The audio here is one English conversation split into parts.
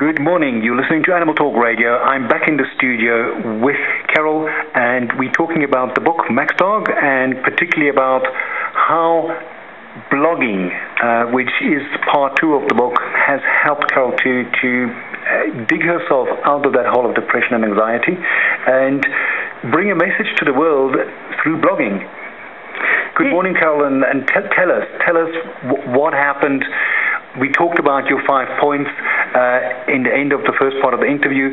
Good morning. You're listening to Animaltalk Radio. I'm back in the studio with Caryl, and we're talking about the book Maxdog, and particularly about how blogging, which is part 2 of the book, has helped Caryl to dig herself out of that hole of depression and anxiety and bring a message to the world through blogging. Good morning, Caryl, and tell us what happened. We talked about your 5 points in the end of the first part of the interview.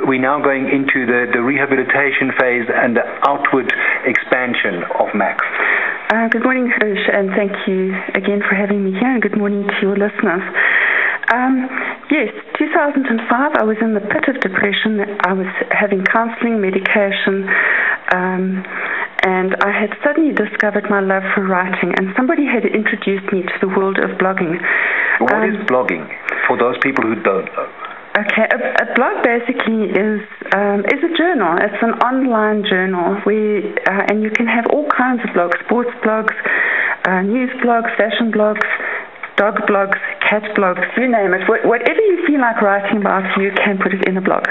We're now going into the rehabilitation phase and the outward expansion of Max. Good morning, Hirsch, and thank you again for having me here, and good morning to your listeners. Yes, 2005, I was in the pit of depression. I was having counseling, medication, and I had suddenly discovered my love for writing, and somebody had introduced me to the world of blogging. What is blogging, for those people who don't know? Okay, a blog basically is a journal. It's an online journal where, and you can have all kinds of blogs, sports blogs, news blogs, fashion blogs, dog blogs, cat blogs, you name it. Whatever you feel like writing about, you can put it in a blog.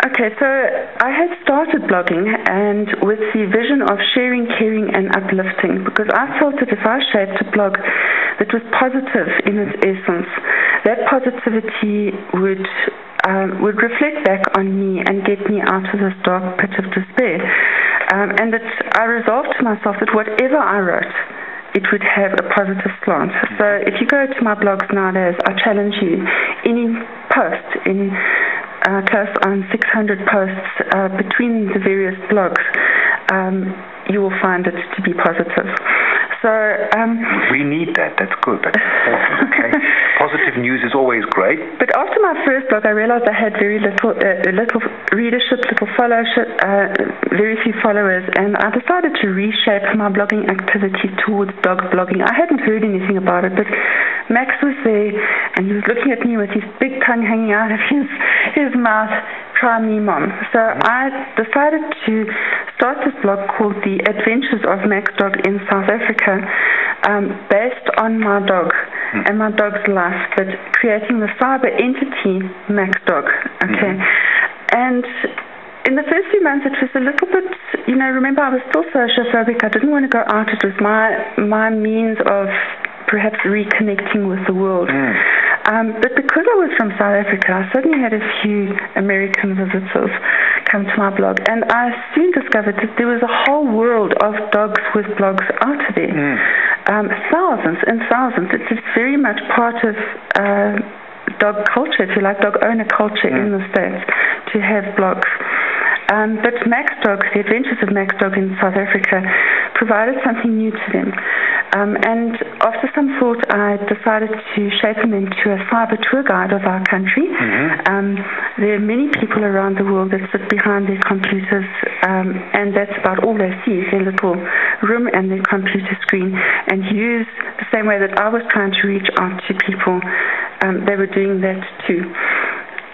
Okay, so I had started blogging and with the vision of sharing, caring, and uplifting, because I felt that if I shaped a blog that was positive in its essence, that positivity would reflect back on me and get me out of this dark pit of despair. And that I resolved to myself that whatever I wrote, it would have a positive slant. So if you go to my blogs nowadays, I challenge you, any post, close on 600 posts between the various blogs, you will find it to be positive. So we need that. That's good. That's important. Okay. Positive news is always great. But after my first blog, I realized I had very little readership, little followership, very few followers, and I decided to reshape my blogging activities towards dog blogging. I hadn't heard anything about it, but Max was there, and he was looking at me with his big tongue hanging out of his mouth. Try me, Mom. So I decided to start this blog called The Adventures of Maxdog in South Africa, based on my dog and my dog's life, but creating the cyber entity Maxdog. Okay. And in the first few months, it was a little bit, remember I was still sociophobic. I didn't want to go out. It was my means of perhaps reconnecting with the world. But because I was from South Africa, I suddenly had a few American visitors come to my blog, and I soon discovered that there was a whole world of dogs with blogs out there. Thousands and thousands. It's very much part of dog culture, if you like, dog owner culture in the States, to have blogs. But Maxdog, The Adventures of Maxdog in South Africa, provided something new to them. And after some thought, I decided to shape them into a cyber tour guide of our country. There are many people around the world that sit behind their computers, and that's about all they see, their little room and their computer screen, and use the same way that I was trying to reach out to people. They were doing that too.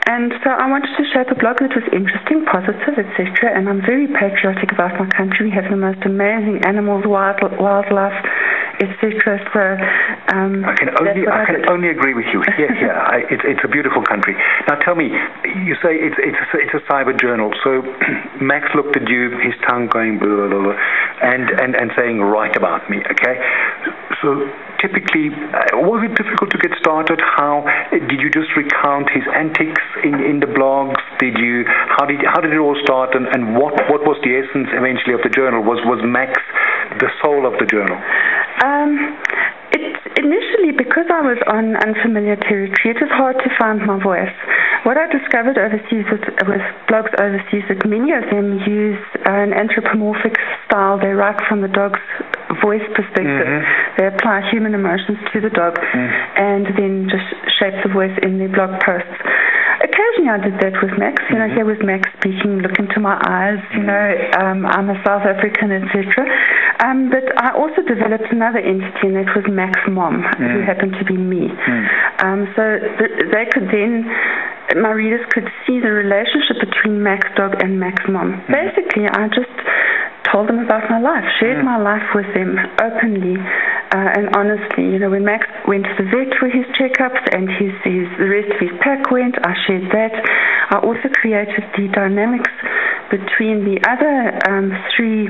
And so I wanted to shape a blog that was interesting, positive, etc. And I'm very patriotic about my country. We have the most amazing animals, wildlife, etc. So I can only agree with you. Yeah. It's a beautiful country. Now tell me, you say it's a cyber journal. So Max looked at you, his tongue going blah blah blah, and saying, "Write about me." Okay. So typically, was it difficult to get started? How did you just recount his antics in the blogs? How did it all start? And what was the essence eventually of the journal? Was Max the soul of the journal? Initially, because I was on unfamiliar territory, it was hard to find my voice. What I discovered overseas with blogs overseas, that many of them use an anthropomorphic style. They write from the dog's voice perspective. They apply human emotions to the dog and then just shape the voice in their blog posts. Occasionally I did that with Max. Here was Max speaking, look into my eyes, I'm a South African, etc. But I also developed another entity, and that was Max Mom, who happened to be me. So they could then, my readers could see the relationship between Maxdog and Max Mom. Basically, I just told them about my life, shared my life with them openly, And honestly, when Max went to the vet for his checkups and the rest of his pack went, I shared that. I also created the dynamics between the other three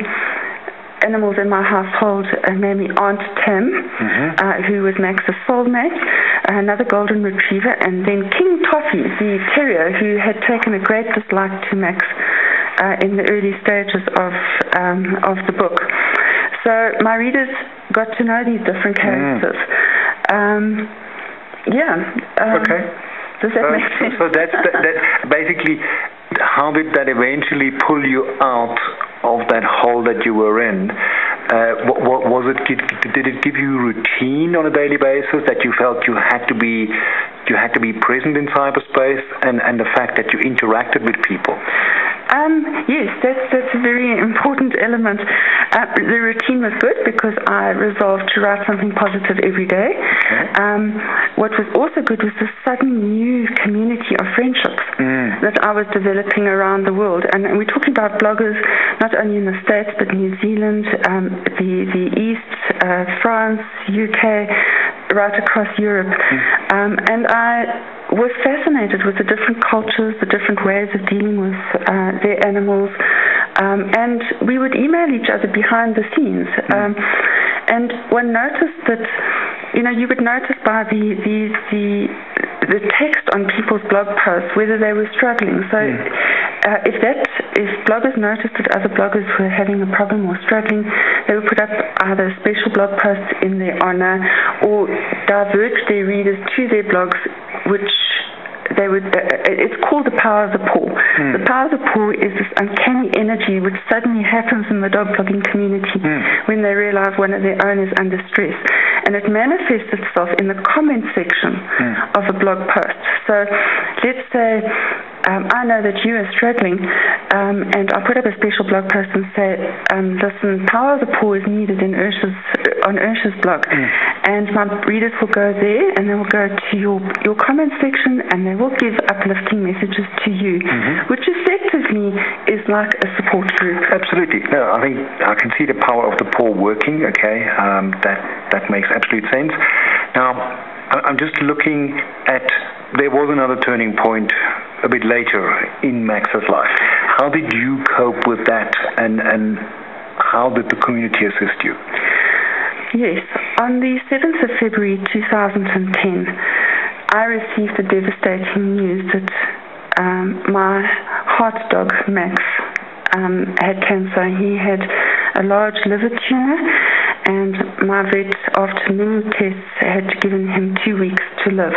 animals in my household, namely Aunt Tam, who was Max's soulmate, another golden retriever, and then King Toffee, the terrier, who had taken a great dislike to Max in the early stages of the book. So my readers got to know these different characters. Okay. Does that make sense? So that's basically, how did that eventually pull you out of that hole that you were in? What was it? Did it give you routine on a daily basis that you felt you had to be present in cyberspace, and the fact that you interacted with people? Yes, that's a very important element. The routine was good because I resolved to write something positive every day. Okay. What was also good was the sudden new community of friendships that I was developing around the world. And we're talking about bloggers not only in the States but New Zealand, the East, France, UK, right across Europe. And I was fascinated with the different cultures, the different ways of dealing with their animals, and we would email each other behind the scenes. And one noticed that, you would notice by the text on people's blog posts whether they were struggling. So if bloggers noticed that other bloggers were having a problem or struggling, they would put up either special blog posts in their honor or divert their readers to their blogs, which they would, it's called the power of the paw. The power of the paw is this uncanny energy which suddenly happens in the dog blogging community when they realize one of their own is under stress. And it manifests itself in the comment section of a blog post. So let's say I know that you are struggling, and I'll put up a special blog post and say, listen, power of the paw is needed on Ursha's blog. And my readers will go there and they will go to your comment section and they will give uplifting messages to you, which effectively is like a support group. Absolutely. No, I think I can see the power of the paw working, okay. That makes absolute sense. Now, I'm just looking at, there was another turning point a bit later in Max's life. How did you cope with that, and how did the community assist you? Yes. On the 7th of February 2010, I received the devastating news that my heart dog, Max, had cancer. He had a large liver tumor, and my vet, after many tests, had given him 2 weeks to live.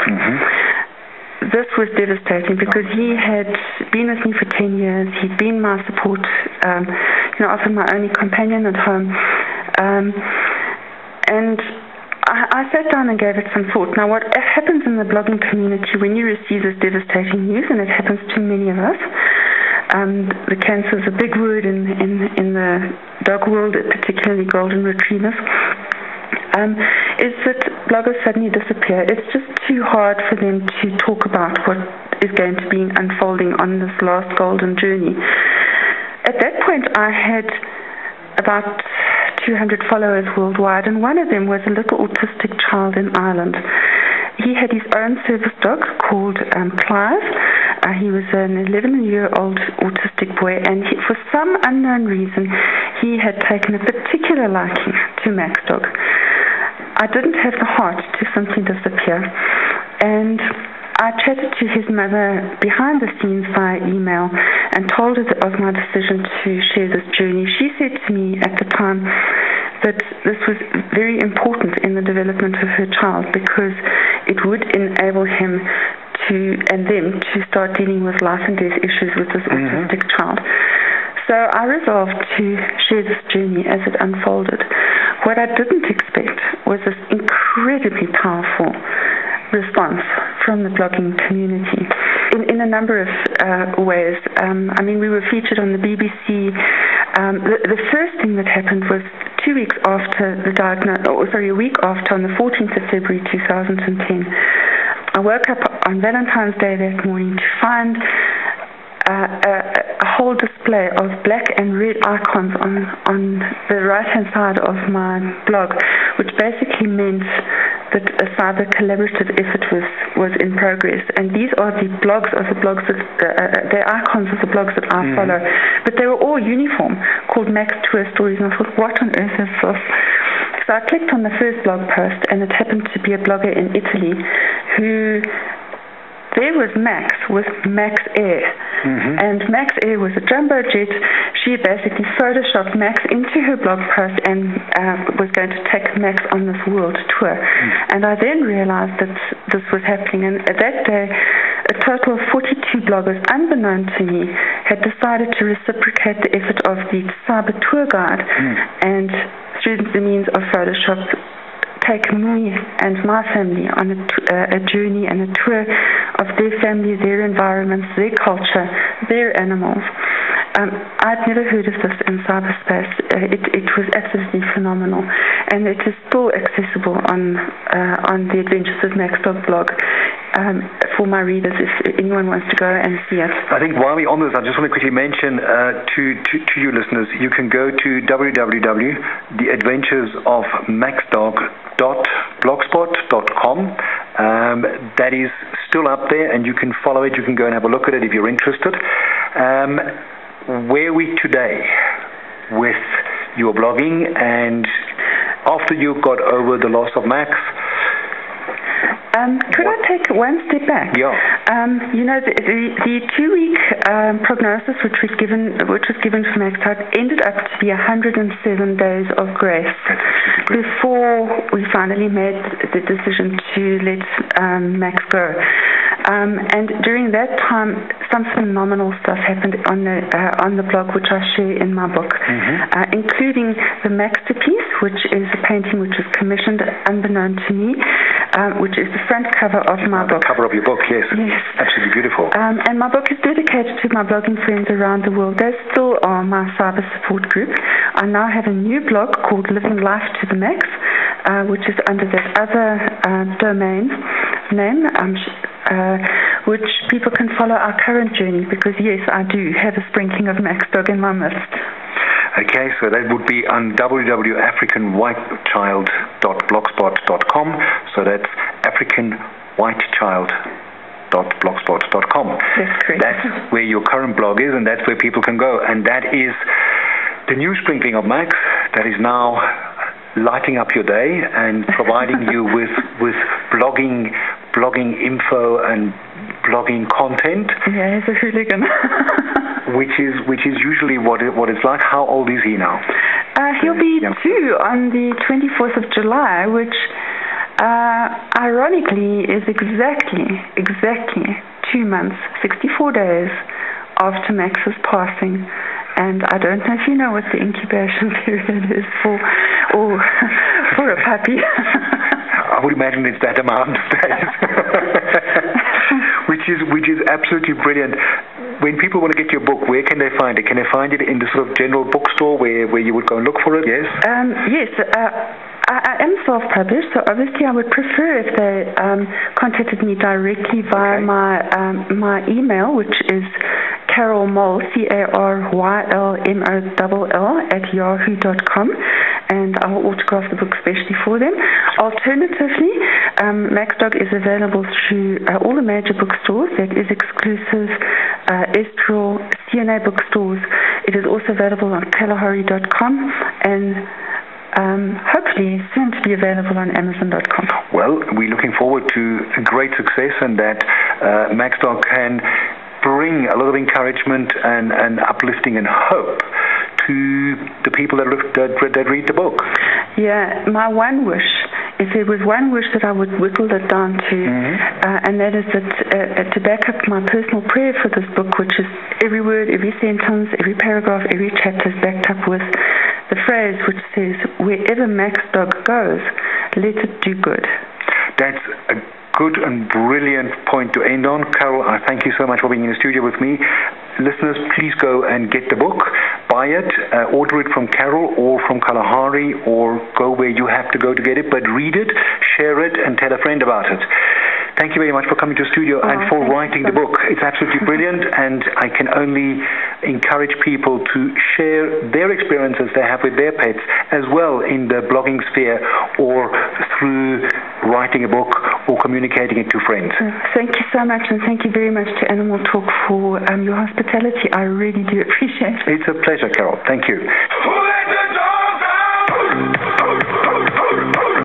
This was devastating because he had been with me for 10 years. He'd been my support, often my only companion at home. And I sat down and gave it some thought. Now, what happens in the blogging community when you receive this devastating news, and it happens to many of us, the cancer is a big word in the dog world, particularly golden retrievers, is that bloggers suddenly disappear. It's just too hard for them to talk about what is going to be unfolding on this last golden journey. At that point, I had about 200 followers worldwide, and one of them was a little autistic child in Ireland. He had his own service dog called Clive. He was an 11-year-old autistic boy, and for some unknown reason, he had taken a particular liking to Maxdog. I didn't have the heart to simply disappear, and I chatted to his mother behind the scenes via email and told her of my decision to share this journey. She said to me at the time that this was very important in the development of her child because it would enable him and them to start dealing with life and death issues with this autistic child. So I resolved to share this journey as it unfolded. What I didn't expect was this incredibly powerful response from the blogging community in a number of ways. We were featured on the BBC. The first thing that happened was 2 weeks after a week after, on the 14th of February 2010, I woke up on Valentine's Day that morning to find a whole display of black and red icons on the right-hand side of my blog which basically meant that a cyber collaborative effort was in progress. And these are the blogs that the icons of the blogs that I follow, but they were all uniform, called Max Tour Stories, and I thought, what on earth is this? So I clicked on the first blog post, and it happened to be a blogger in Italy who, there was Max with Max Air, and Max Air was a jumbo jet. She basically photoshopped Max into her blog post and was going to take Max on this world tour. And I then realized that this was happening, and that day a total of 42 bloggers, unbeknown to me, had decided to reciprocate the effort of the cyber tour guide and through the means of Photoshop take me and my family on a journey and a tour of their family, their environments, their culture, their animals. I'd never heard of this in cyberspace. It was absolutely phenomenal, and it is still accessible on the Adventures of Maxdog blog for my readers if anyone wants to go and see it. I think while we're on this, I just want to quickly mention to you listeners, you can go to www.theadventuresofmaxdog.blogspot.com. That is still up there, and you can follow it. You can go and have a look at it if you're interested. Where are we today with your blogging, and after you got over the loss of Max? Could I take one step back? Yeah. The 2-week prognosis which was given for Maxdog ended up to be 107 days of grace before we finally made the decision to let Max go. And during that time, some phenomenal stuff happened on the blog, which I share in my book, including the Masterpiece, which is a painting which was commissioned unbeknown to me, which is the front cover of my book. The cover of your book, yes. Yes. Absolutely beautiful. And my book is dedicated to my blogging friends around the world. They still are my cyber support group. I now have a new blog called Living Life to the Max, which is under that other domain name, which people can follow our current journey, because yes, I do have a sprinkling of Maxdog in my midst. Okay, so that would be on www.africanwhitechild.blogspot.com. So that's africanwhitechild.blogspot.com. That's correct. That's where your current blog is, and that's where people can go. And that is the new sprinkling of Max that is now lighting up your day and providing you with blogging info and blogging content. Yeah, he's a hooligan. which is usually what it's like. How old is he now? He'll be 2 on the 24th of July, which ironically is exactly 2 months, 64 days after Max's passing. And I don't know if you know what the incubation period is for a puppy. I would imagine it's that amount of days, which is absolutely brilliant. When people want to get your book, where can they find it? Can they find it in the sort of general bookstore where you would go and look for it? Yes. Yes. I am self-published, so obviously I would prefer if they contacted me directly via my email, which is Caryl Moll, CARYLMOLL @yahoo.com, and I will autograph the book especially for them. Alternatively, Maxdog is available through all the major bookstores. That is Exclusive, Estral, CNA bookstores. It is also available on Kalahari.com and hopefully soon to be available on Amazon.com. Well, we're looking forward to great success, and that Maxdog can bring a lot of encouragement and uplifting and hope to the people that read the book. Yeah, my one wish, if there was one wish that I would whittle it down to, and that is that to back up my personal prayer for this book, which is every word, every sentence, every paragraph, every chapter is backed up with the phrase which says, wherever Maxdog goes, let it do good. That's a good and brilliant point to end on. Caryl, I thank you so much for being in the studio with me. Listeners, please go and get the book, buy it, order it from Caryl or from Kalahari, or go where you have to go to get it, but read it, share it, and tell a friend about it. Thank you very much for coming to the studio and for writing the book. It's absolutely brilliant, and I can only encourage people to share their experiences they have with their pets as well in the blogging sphere or through writing a book or communicating it to friends. Thank you so much, and thank you very much to Animal Talk for your hospitality. I really do appreciate it. It's a pleasure, Caryl. Thank you.